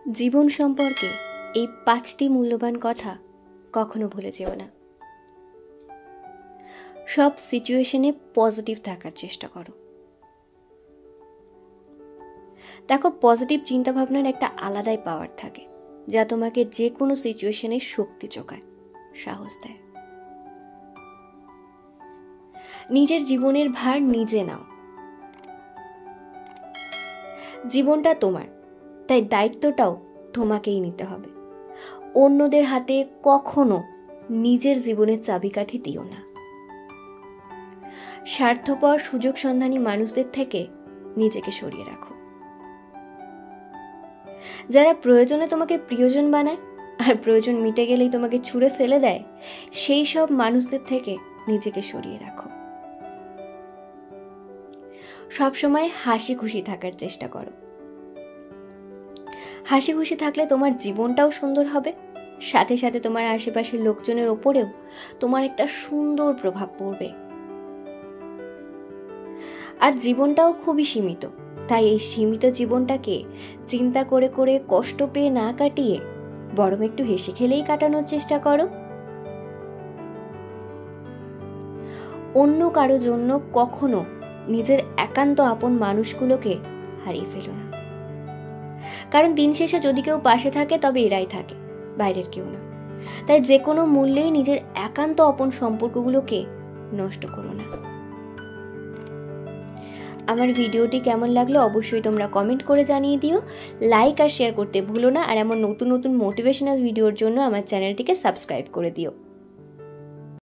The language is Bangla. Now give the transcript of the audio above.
জীবন সম্পর্কে এই 5টি মূল্যবান কথা কখনো ভুলে যেও না। সব সিচুয়েশনে পজিটিভ থাকার চেষ্টা করো। দেখো, পজিটিভ চিন্তাভাবনার একটা আলাদাই পাওয়ার থাকে, যা তোমাকে যে কোনো সিচুয়েশনে শক্তি যোগায়, সাহস দেয়। নিজের জীবনের ভার নিজে নাও। জীবনটা তোমার, তাই দায়িত্বটাও তোমাকেই নিতে হবে। অন্যদের হাতে কখনো নিজের জীবনের চাবিকাঠি দিও না। স্বার্থপর সুযোগ সন্ধানী মানুষদের থেকে নিজেকে সরিয়ে রাখো। যারা প্রয়োজনে তোমাকে প্রিয়জন বানায় আর প্রয়োজন মিটে গেলেই তোমাকে ছুঁড়ে ফেলে দেয়, সেই সব মানুষদের থেকে নিজেকে সরিয়ে রাখো। সবসময় হাসি খুশি থাকার চেষ্টা করো। হাসি খুশি থাকলে তোমার জীবনটাও সুন্দর হবে, সাথে সাথে তোমার আশেপাশের লোকজনের ওপরেও তোমার একটা সুন্দর প্রভাব পড়বে। আর জীবনটাও খুবই সীমিত, তাই এই সীমিত জীবনটাকে চিন্তা করে করে কষ্ট পেয়ে না কাটিয়ে বরং একটু হেসে খেলেই কাটানোর চেষ্টা করো। অন্য কারো জন্য কখনো নিজের একান্ত আপন মানুষগুলোকে হারিয়ে ফেলো না, কারণ দিন শেষে যদি কেউ পাশে থাকে তবে এরাই থাকে, বাইরের কেউ না। তাই যে কোনো মূল্যেই নিজের একান্ত আপন সম্পর্কগুলোকে নষ্ট করো না। আমার ভিডিওটি কেমন লাগলো অবশ্যই তোমরা কমেন্ট করে জানিয়ে দিও। লাইক আর শেয়ার করতে ভুলো না, আর এমন নতুন নতুন মোটিভেশনাল ভিডিওর জন্য আমার চ্যানেলটিকে সাবস্ক্রাইব করে দিও।